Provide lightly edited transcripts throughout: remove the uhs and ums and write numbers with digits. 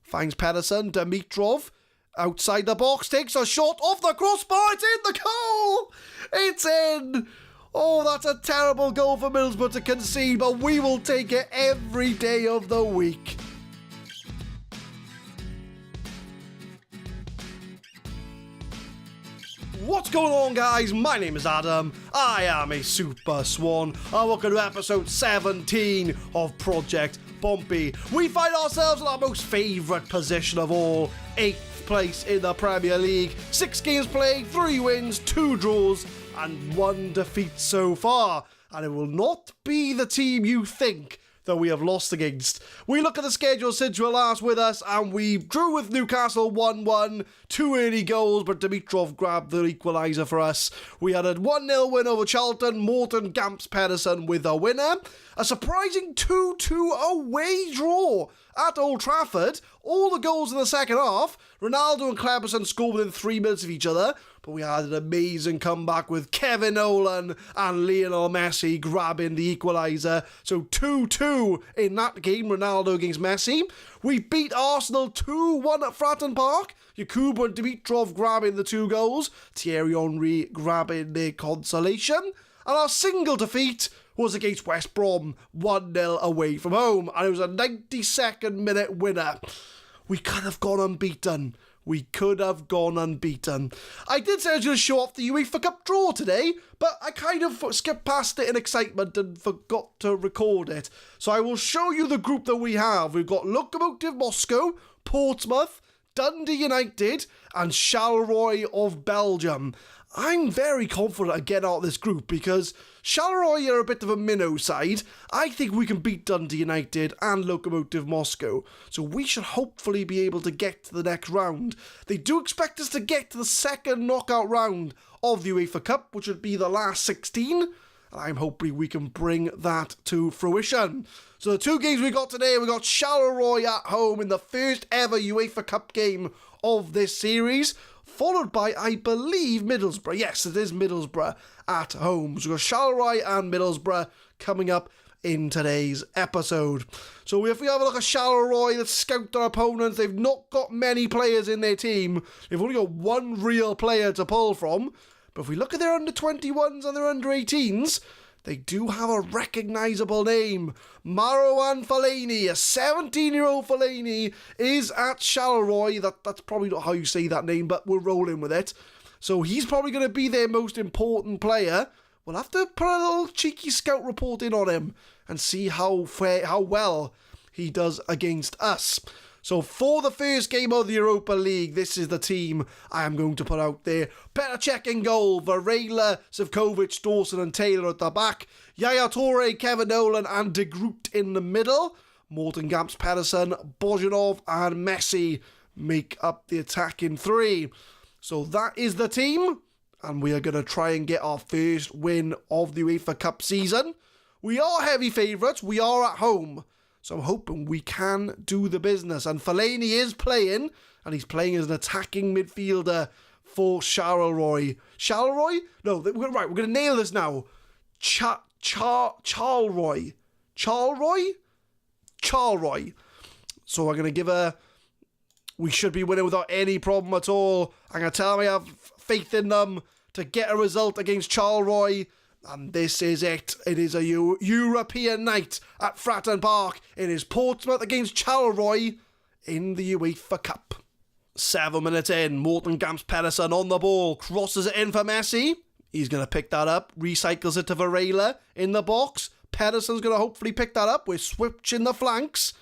finds Pedersen. Dimitrov outside the box, takes a shot off the crossbar. It's in the goal. It's in. Oh, that's a terrible goal for Middlesbrough to concede, but we will take it every day of the week. What's going on, guys? My name is Adam. I am a Super Swan, and welcome to episode 17 of Project Pompey. We find ourselves in our most favourite position of all, 8th place in the Premier League. 6 games played, 3 wins, 2 draws, and 1 defeat so far. And it will not be the team you think that we have lost against. We look at the schedule since you were last with us, and we drew with Newcastle 1-1, 2 early goals, but Dimitrov grabbed the equaliser for us. We had a 1-0 win over Charlton, Morton Gamps Pedersen with a winner. A surprising 2-2 away draw at Old Trafford. All the goals in the second half. Ronaldo and Cleberson scored within 3 minutes of each other, but we had an amazing comeback with Kevin Nolan and Lionel Messi grabbing the equaliser. So 2-2 in that game, Ronaldo against Messi. We beat Arsenal 2-1 at Fratton Park. Yakubu and Dimitrov grabbing the 2 goals. Thierry Henry grabbing the consolation. And our single defeat was against West Brom, 1-0 away from home. And it was a 92nd minute winner. We could have gone unbeaten. I did say I was going to show off the UEFA Cup draw today, but I kind of skipped past it in excitement and forgot to record it. So I will show you the group that we have. We've got Lokomotiv Moscow, Portsmouth, Dundee United, and Charleroi of Belgium. I'm very confident I get out of this group because Charleroi are a bit of a minnow side. I think we can beat Dundee United and Lokomotiv Moscow, so we should hopefully be able to get to the next round. They do expect us to get to the second knockout round of the UEFA Cup, which would be the last 16, and I'm hoping we can bring that to fruition. So the 2 games we got today, we got Charleroi at home in the first ever UEFA Cup game of this series, followed by, I believe, Middlesbrough. Yes, it is Middlesbrough at home. So we've got Charleroi and Middlesbrough coming up in today's episode. So if we have a look at Charleroi, let's scout their opponents. They've not got many players in their team. They've only got 1 real player to pull from. But if we look at their under-21s and their under-18s, they do have a recognisable name. Marouane Fellaini, a 17-year-old Fellaini, is at Charleroi. That's probably not how you say that name, but we're rolling with it. So he's probably going to be their most important player. We'll have to put a little cheeky scout report in on him and see how well he does against us. So for the first game of the Europa League, this is the team I am going to put out there. Petr Cech in goal, Varela, Zivkovic, Dawson and Taylor at the back. Yaya Toure, Kevin Nolan and De Groot in the middle. Morton Gamps Pedersen, Bozhanov and Messi make up the attacking 3. So that is the team, and we are going to try and get our first win of the UEFA Cup season. We are heavy favourites, we are at home. So I'm hoping we can do the business. And Fellaini is playing, and he's playing as an attacking midfielder for Charleroi. Charleroi? No, we're going to nail this now. Charleroi. So we're going to give we should be winning without any problem at all. I'm going to tell them I have faith in them to get a result against Charleroi. And this is it. It is a European night at Fratton Park. It is Portsmouth against Charleroi in the UEFA Cup. 7 minutes in, Morton Gamps Pedersen on the ball, crosses it in for Messi. He's going to pick that up, recycles it to Varela in the box. Pedersen's going to hopefully pick that up. We're switching the flanks.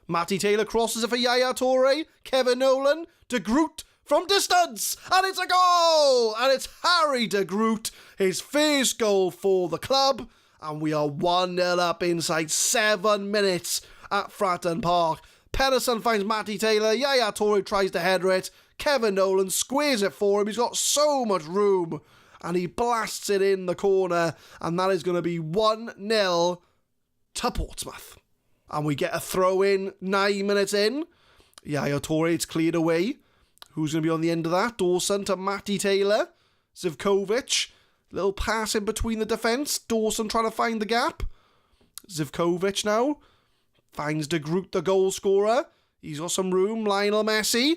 Matty Taylor crosses it for Yaya Toure. Kevin Nolan, De Groot from distance, and it's a goal! And it's Harry De Groot, his first goal for the club, and we are 1-0 up inside 7 minutes at Fratton Park. Pedersen finds Matty Taylor, Yaya Toure tries to header it, Kevin Nolan squares it for him, he's got so much room, and he blasts it in the corner, and that is going to be 1-0 to Portsmouth. And we get a throw in 9 minutes in. Yaya Toure, it's cleared away. Who's going to be on the end of that? Dawson to Matty Taylor. Zivkovic. Little pass in between the defence. Dawson trying to find the gap. Zivkovic now. Finds De Groot, the goal scorer. He's got some room. Lionel Messi.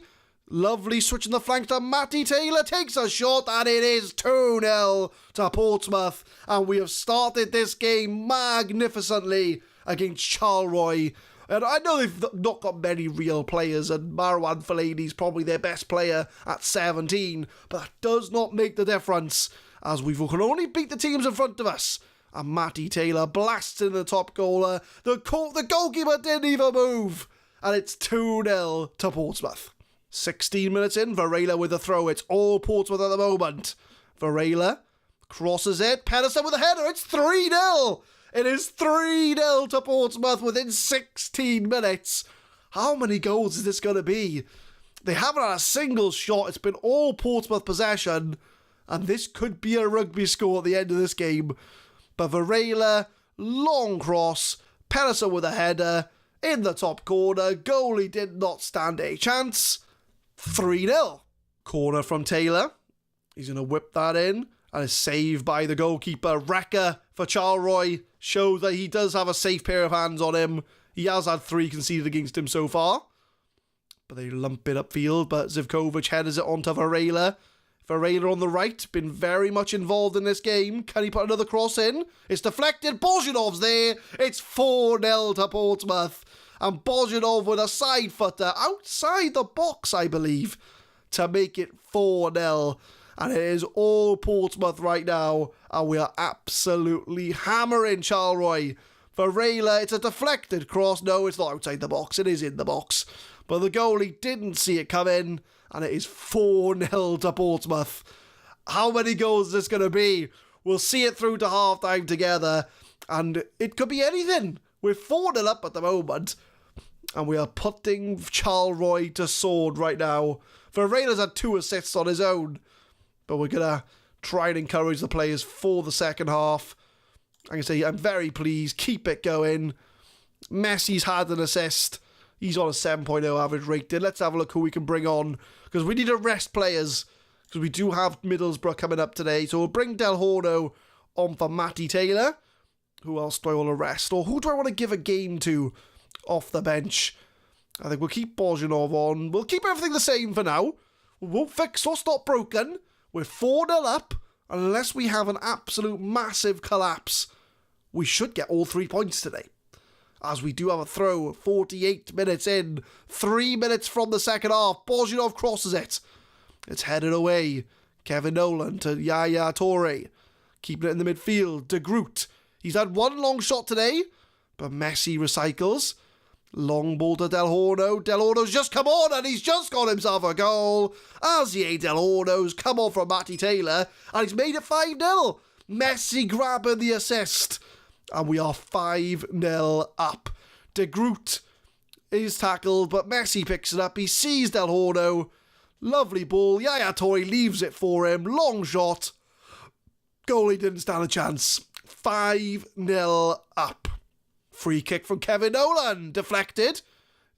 Lovely switch in the flank to Matty Taylor. Takes a shot and it is 2-0 to Portsmouth. And we have started this game magnificently against Charleroi. And I know they've not got many real players, and Marwan Fellaini's probably their best player at 17, but that does not make the difference, as we can only beat the teams in front of us. And Matty Taylor blasts in the top goaler. The goalkeeper didn't even move, and it's 2-0 to Portsmouth. 16 minutes in, Varela with a throw. It's all Portsmouth at the moment. Varela crosses it. Pedersen with a header. It's 3-0. It is 3-0 to Portsmouth within 16 minutes. How many goals is this going to be? They haven't had a single shot. It's been all Portsmouth possession. And this could be a rugby score at the end of this game. But Varela, long cross. Pedersen with a header. In the top corner. Goalie did not stand a chance. 3-0. Corner from Taylor. He's going to whip that in. And is saved by the goalkeeper. Wrecker for Charleroi shows that he does have a safe pair of hands on him. He has had 3 conceded against him so far. But they lump it upfield, but Zivkovic headers it onto Varela. Varela on the right, been very much involved in this game. Can he put another cross in? It's deflected. Bozhinov's there. It's 4-0 to Portsmouth. And Bozhinov with a side footer outside the box, I believe, to make it 4-0. And it is all Portsmouth right now. And we are absolutely hammering Charleroi. Varela, it's a deflected cross. No, it's not outside the box. It is in the box. But the goalie didn't see it come in. And it is 4-0 to Portsmouth. How many goals is this going to be? We'll see it through to half-time together. And it could be anything. We're 4-0 up at the moment. And we are putting Charleroi to sword right now. Varela's had 2 assists on his own. But we're going to try and encourage the players for the second half. I can say I'm very pleased. Keep it going. Messi's had an assist. He's on a 7.0 average rating. Let's have a look who we can bring on. Because we need to rest players. Because we do have Middlesbrough coming up today. So we'll bring Del Horno on for Matty Taylor. Who else do I want to rest? Or who do I want to give a game to off the bench? I think we'll keep Bozhinov on. We'll keep everything the same for now. We won't fix what's not broken. We're 4-0 up. Unless we have an absolute massive collapse, we should get all 3 points today. As we do have a throw, 48 minutes in, 3 minutes from the second half. Bozhinov crosses it. It's headed away. Kevin Nolan to Yaya Toure. Keeping it in the midfield. De Groot. He's had 1 long shot today, but Messi recycles. Long ball to Del Horno. Del Horno's just come on and he's just got himself a goal. Azier Del Horno's come on from Matty Taylor and he's made it 5-0. Messi grabbing the assist. And we are 5-0 up. De Groot is tackled, but Messi picks it up. He sees Del Horno. Lovely ball. Yaya Toure leaves it for him. Long shot. Goalie didn't stand a chance. 5-0 up. Free kick from Kevin Nolan. Deflected.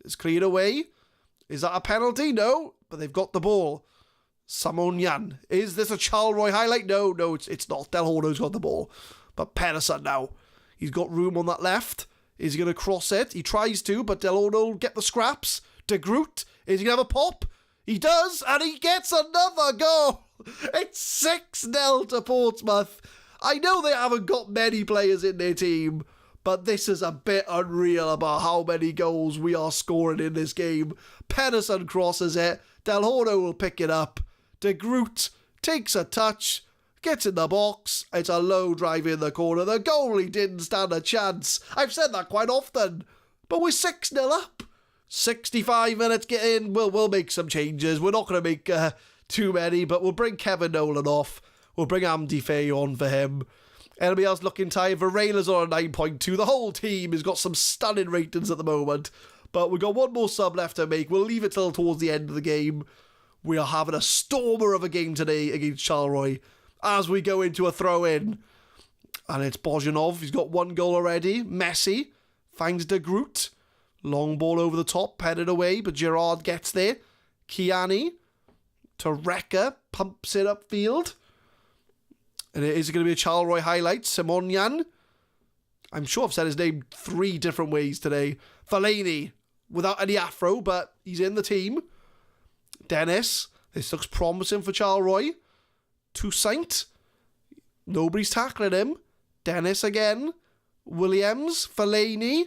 It's cleared away. Is that a penalty? No. But they've got the ball. Samonyan. Is this a Charleroi highlight? No, it's not. Del Horno's got the ball. But Pedersen now. He's got room on that left. Is he going to cross it? He tries to, but Del Horno will get the scraps. De Groot. Is he going to have a pop? He does, and he gets another goal. It's 6-0 to Portsmouth. I know they haven't got many players in their team, but this is a bit unreal about how many goals we are scoring in this game. Pedersen crosses it. Del Horno will pick it up. De Groot takes a touch, gets in the box. It's a low drive in the corner. The goalie didn't stand a chance. I've said that quite often, but we're 6-0 up. 65 minutes get in. We'll make some changes. We're not going to make too many, but we'll bring Kevin Nolan off. We'll bring Amdi Faye on for him. Anybody else looking tired? Varela's on a 9.2. The whole team has got some stunning ratings at the moment. But we've got 1 more sub left to make. We'll leave it till towards the end of the game. We are having a stormer of a game today against Charleroi as we go into a throw-in. And it's Bozhinov. He's got 1 goal already. Messi finds De Groot. Long ball over the top, headed away, but Gerard gets there. Kiani to Wrecker, pumps it upfield. And it is going to be a Charleroi highlight. Simonyan. I'm sure I've said his name 3 different ways today. Fellaini without any afro, but he's in the team. Dennis, this looks promising for Charleroi. Toussaint, nobody's tackling him. Dennis again. Williams, Fellaini,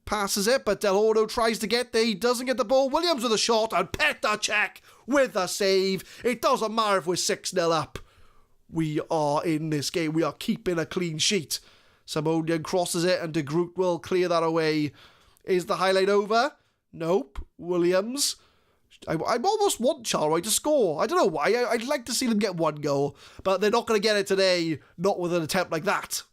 passes it, but Del Horno tries to get there. He doesn't get the ball. Williams with a shot, and Petr Cech with a save. It doesn't matter if we're 6-0 up. We are in this game. We are keeping a clean sheet. Simonian crosses it, and De Groot will clear that away. Is the highlight over? Nope. Williams. I almost want Charleroi to score. I don't know why. I'd like to see them get one goal, but they're not going to get it today, not with an attempt like that.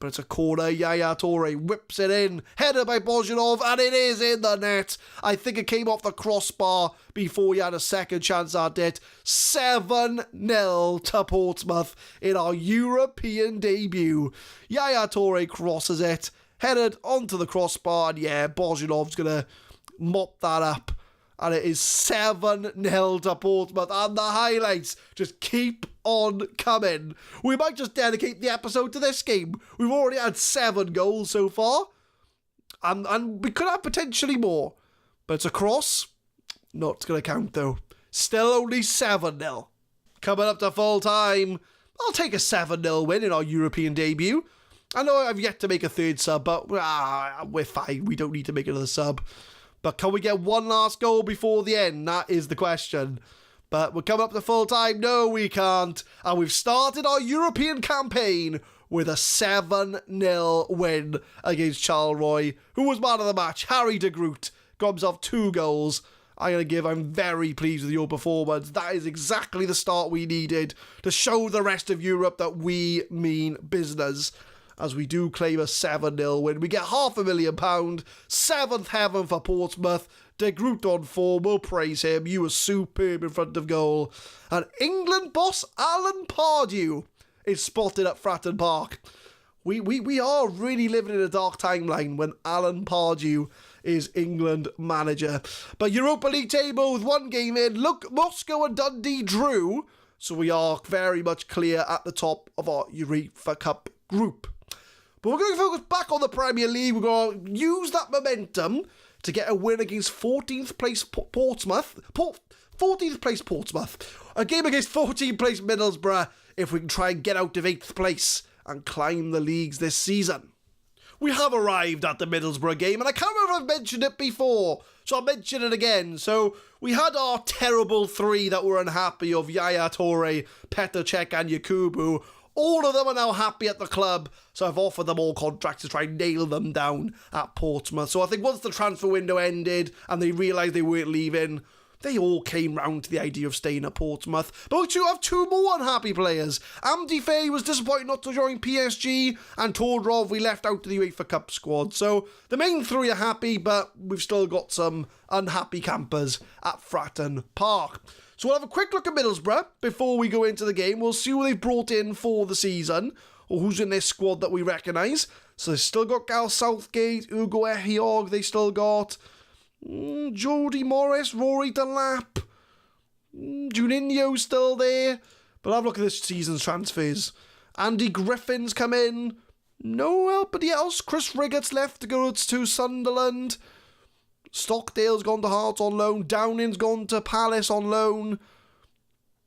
But it's a corner. Yaya Toure whips it in. Header by Bozhanov, and it is in the net. I think it came off the crossbar before he had a second chance at it. 7-0 to Portsmouth in our European debut. Yaya Toure crosses it. Headed onto the crossbar, and yeah, Bozhanov's going to mop that up. And it is 7-0 to Portsmouth. And the highlights just keep on coming. We might just dedicate the episode to this game. We've already had 7 goals so far. And we could have potentially more. But it's a cross. Not going to count though. Still only 7-0. Coming up to full time. I'll take a 7-0 win in our European debut. I know I've yet to make a third sub, but we're fine. We don't need to make another sub. But can we get one last goal before the end? That is the question. But we're coming up to full time. No, we can't. And we've started our European campaign with a 7-0 win against Charleroi. Who was man of the match? Harry De Groot got himself 2 goals. I'm very pleased with your performance. That is exactly the start we needed to show the rest of Europe that we mean business. As we do claim a 7-0 win. We get £500,000, 7th heaven for Portsmouth. De Groot on form, we'll praise him. You were superb in front of goal. And England boss Alan Pardew is spotted at Fratton Park. We are really living in a dark timeline when Alan Pardew is England manager. But Europa League table with 1 game in. Look, Moscow and Dundee drew. So we are very much clear at the top of our UEFA Cup group. But we're going to focus back on the Premier League. We're going to use that momentum to get a win against 14th place Portsmouth. 14th place Portsmouth. A game against 14th place Middlesbrough if we can try and get out of 8th place and climb the leagues this season. We have arrived at the Middlesbrough game, and I can't remember if I've mentioned it before, so I'll mention it again. So we had our terrible 3 that were unhappy of Yaya Toure, Petr Cech and Yakubu. All of them are now happy at the club, so I've offered them all contracts to try and nail them down at Portsmouth. So I think once the transfer window ended and they realised they weren't leaving, they all came round to the idea of staying at Portsmouth. But we do have 2 more unhappy players. Amdi Faye was disappointed not to join PSG, and Tordrov we left out to the UEFA Cup squad. So the main 3 are happy, but we've still got some unhappy campers at Fratton Park. So we'll have a quick look at Middlesbrough before we go into the game. We'll see who they've brought in for the season, or who's in their squad that we recognise. So they've still got Gal Southgate, Ugo Ehiog, they still got Jody Morris, Rory Delap, Juninho's still there. But have a look at this season's transfers. Andy Griffin's come in. Nobody else. Chris Riggett's left to go to Sunderland. Stockdale's gone to Hearts on loan. Downing's gone to Palace on loan.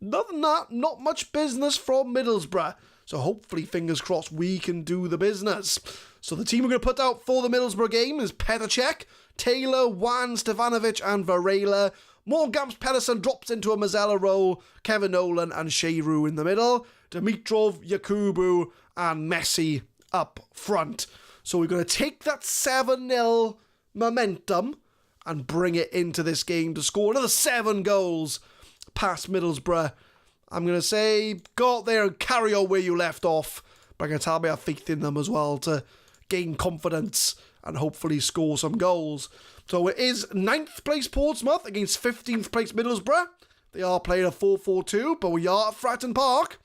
Other than that, not much business from Middlesbrough. So hopefully, fingers crossed, we can do the business. So the team we're going to put out for the Middlesbrough game is Petr Cech, Taylor, Wan, Stefanovic and Varela. Morgams Pedersen drops into a Mazzella role. Kevin Nolan and Shearu in the middle. Dimitrov, Yakubu and Messi up front. So we're going to take that 7-0 momentum and bring it into this game to score another 7 goals past Middlesbrough. I'm going to say, go out there and carry on where you left off. But I'm going to tell me I have faith in them as well to gain confidence and hopefully score some goals. So it is 9th place Portsmouth against 15th place Middlesbrough. They are playing a 4-4-2, but we are at Fratton Park.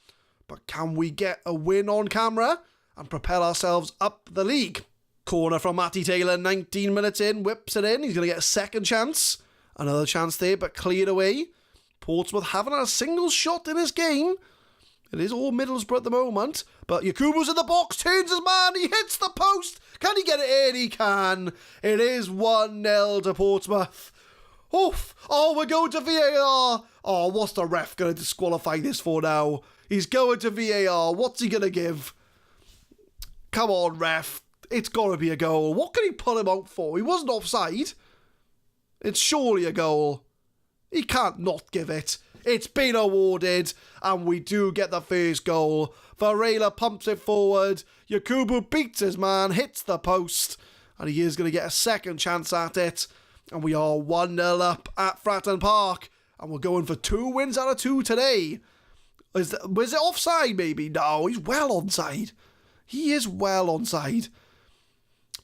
But can we get a win on camera and propel ourselves up the league? Corner from Matty Taylor, 19 minutes in, whips it in. He's going to get a second chance. Another chance there, but cleared away. Portsmouth haven't had a single shot in this game. It is all Middlesbrough at the moment, but Yakubu's in the box, turns his man, he hits the post. Can he get it in? He can. It is 1-0 to Portsmouth. Oof. Oh, we're going to VAR. Oh, what's the ref going to disqualify this for now? He's going to VAR. What's he going to give? Come on, ref. It's got to be a goal. What can he pull him out for? He wasn't offside. It's surely a goal. He can't not give it. It's been awarded, and we do get the first goal. Varela pumps it forward. Yakubu beats his man, hits the post, and he is going to get a second chance at it. And we are 1-0 up at Fratton Park, and we're going for 2 wins out of 2 today. Was it offside, maybe? No, he's well onside. He is well onside.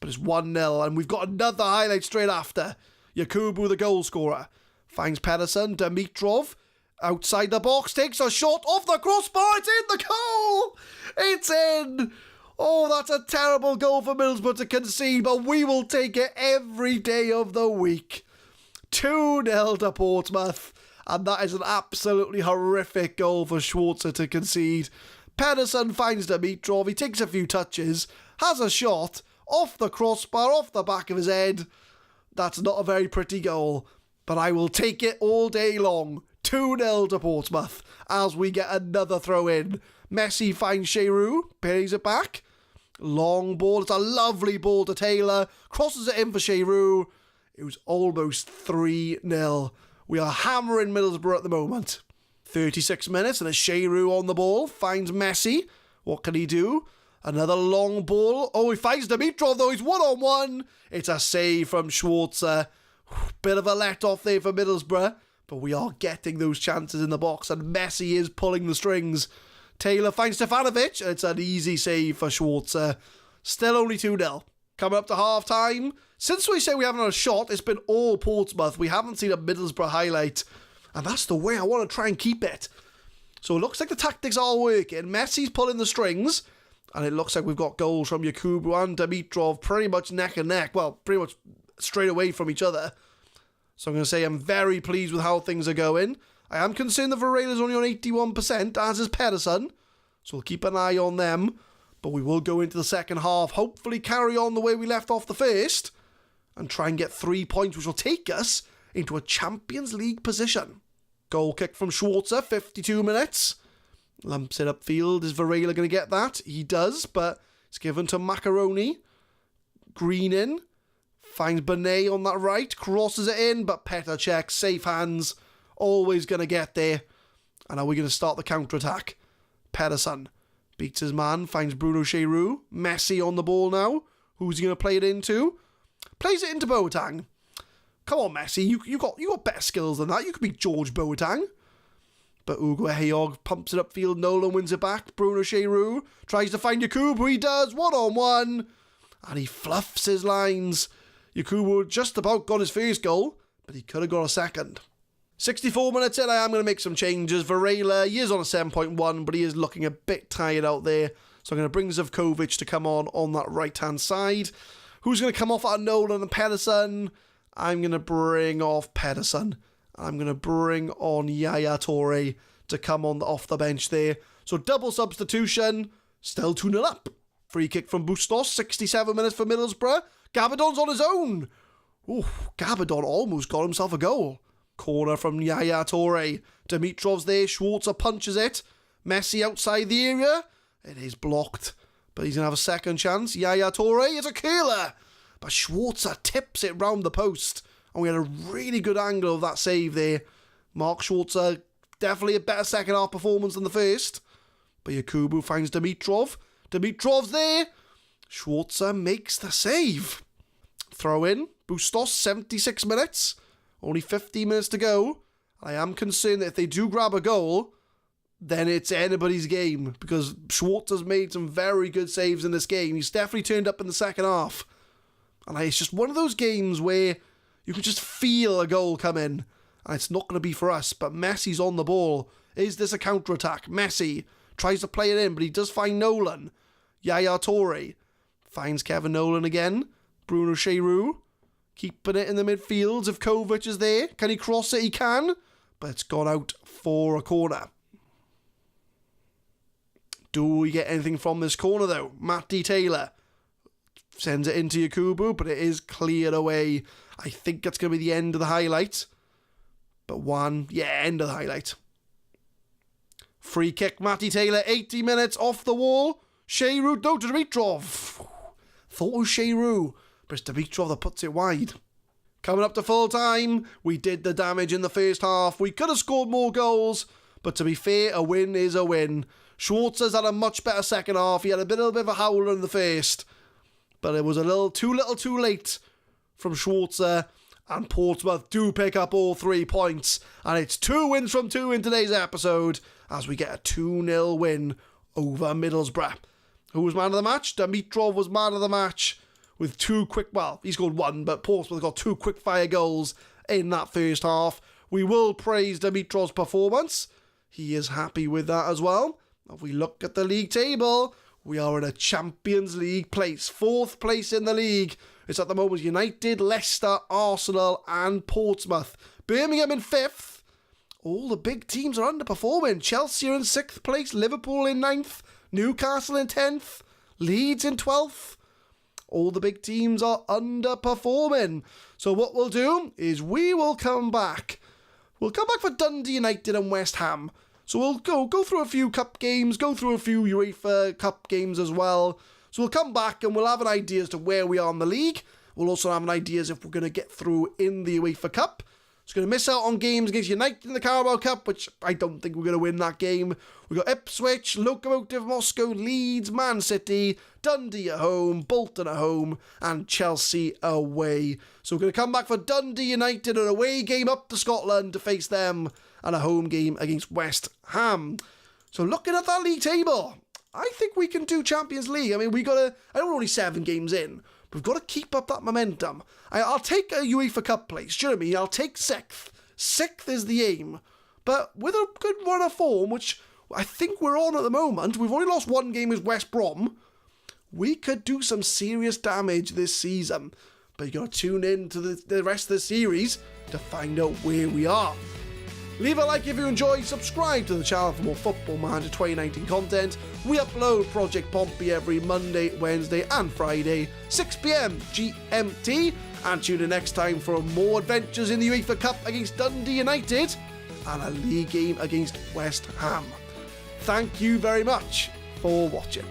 But it's 1-0, and we've got another highlight straight after. Yakubu, the goal scorer, finds Pedersen. Dimitrov, outside the box, takes a shot off the crossbar. It's in the goal! It's in! Oh, that's a terrible goal for Middlesbrough to concede, but we will take it every day of the week. 2-0 to Portsmouth, and that is an absolutely horrific goal for Schwarzer to concede. Pedersen finds Dimitrov, he takes a few touches, has a shot, off the crossbar, off the back of his head. That's not a very pretty goal, but I will take it all day long. 2-0 to Portsmouth as we get another throw in. Messi finds Shearu, pays it back. Long ball, it's a lovely ball to Taylor, crosses it in for Shearu. It was almost 3-0. We are hammering Middlesbrough at the moment. 36 minutes and a Shearu on the ball, finds Messi. What can he do? Another long ball. Oh, he finds Dimitrov though, he's 1-on-1. It's a save from Schwarzer. Bit of a let-off there for Middlesbrough, but we are getting those chances in the box, and Messi is pulling the strings. Taylor finds Stefanovic, and it's an easy save for Schwarzer. Still only 2-0. Coming up to half-time. Since we say we haven't had a shot, it's been all Portsmouth. We haven't seen a Middlesbrough highlight, and that's the way I want to try and keep it. So it looks like the tactics are working. Messi's pulling the strings, and it looks like we've got goals from Yakubu and Dimitrov pretty much neck and neck. Well, pretty much straight away from each other. So I'm going to say I'm very pleased with how things are going. I am concerned that Varela's only on 81%, as is Pedersen. So we'll keep an eye on them. But we will go into the second half, hopefully carry on the way we left off the first, and try and get 3 points, which will take us into a Champions League position. Goal kick from Schwarzer, 52 minutes. Lumps it upfield. Is Varela going to get that? He does, but it's given to Macaroni. Green in. Finds Benet on that right. Crosses it in, but Petr Cech, safe hands. Always going to get there. And are we going to start the counter-attack? Pedersen beats his man. Finds Bruno Shearu. Messi on the ball now. Who's he going to play it into? Plays it into Boateng. Come on, Messi. You got better skills than that. You could be George Boateng. But Ugo Ehayog pumps it upfield. Nolan wins it back. Bruno Shearu tries to find Yakubu. He does. 1-on-1. And he fluffs his lines. Yakubu just about got his first goal, but he could have got a second. 64 minutes in, I am going to make some changes. Varela, he is on a 7.1, but he is looking a bit tired out there. So I'm going to bring Zivkovic to come on that right-hand side. Who's going to come off at Nolan and Pedersen? I'm going to bring off Pedersen. I'm going to bring on Yaya Toure to come on off the bench there. So double substitution, still 2-0 up. Free kick from Bustos, 67 minutes for Middlesbrough. Gabadon's on his own. Ooh, Gabadon almost got himself a goal. Corner from Yaya Toure. Dimitrov's there. Schwarzer punches it. Messi outside the area. It is blocked, but he's going to have a second chance. Yaya Toure, it's a curler. But Schwarzer tips it round the post. And we had a really good angle of that save there. Mark Schwarzer, definitely a better second half performance than the first. But Yakubu finds Dimitrov. Dimitrov's there. Schwarzer makes the save. Throw in. Bustos, 76 minutes. Only 15 minutes to go. I am concerned that if they do grab a goal, then it's anybody's game. Because Schwartzer's made some very good saves in this game. He's definitely turned up in the second half. And it's just one of those games where you can just feel a goal come in. And it's not going to be for us. But Messi's on the ball. Is this a counter-attack? Messi tries to play it in, but he does find Nolan. Yaya Toure finds Kevin Nolan again. Bruno Shearu keeping it in the midfield. Zivkovic is there. Can he cross it? He can. But it's gone out for a corner. Do we get anything from this corner, though? Matty Taylor sends it into Yakubu, but it is cleared away. I think that's going to be the end of the highlight. But end of the highlight. Free kick, Matty Taylor, 80 minutes, off the wall. Shearu, no, to Dimitrov. Thought it was Shearu, but it's Dimitrov that puts it wide. Coming up to full time, we did the damage in the first half. We could have scored more goals, but to be fair, a win is a win. Schwartz's had a much better second half. He had a little bit of a howler in the first, but it was a little too late from Schwarzer, and Portsmouth do pick up all 3 points, and it's 2 wins from 2 in today's episode as we get a 2-0 win over Middlesbrough. Who was man of the match? Dimitrov was man of the match with 2 quick, he scored 1, but Portsmouth got 2 quick fire goals in that first half. We will praise Dimitrov's performance. He is happy with that as well. If we look at the league table, we are in a Champions League place, 4th place in the league. It's at the moment United, Leicester, Arsenal and Portsmouth. Birmingham in 5th. All the big teams are underperforming. Chelsea are in 6th place, Liverpool in 9th, Newcastle in 10th, Leeds in 12th. All the big teams are underperforming. So what we'll do is we will come back. We'll come back for Dundee United and West Ham. So we'll go through a few cup games, go through a few UEFA Cup games as well. So we'll come back and we'll have an idea as to where we are in the league. We'll also have an idea as if we're going to get through in the UEFA Cup. It's going to miss out on games against United in the Carabao Cup, which I don't think we're going to win that game. We've got Ipswich, Lokomotiv Moscow, Leeds, Man City, Dundee at home, Bolton at home, and Chelsea away. So we're going to come back for Dundee United, an away game up to Scotland to face them, and a home game against West Ham. So looking at that league table, I think we can do Champions League. I mean, I know we're only 7 games in, but we've got to keep up that momentum. I'll take a UEFA Cup place, do you know what I mean? I'll take 6th. 6th is the aim. But with a good run of form, which I think we're on at the moment, we've only lost 1 game with West Brom, we could do some serious damage this season. But you got to tune in to the rest of the series to find out where we are. Leave a like if you enjoyed, subscribe to the channel for more Football Manager 2019 content. We upload Project Pompey every Monday, Wednesday and Friday, 6 PM GMT, and tune in next time for more adventures in the UEFA Cup against Dundee United and a league game against West Ham. Thank you very much for watching.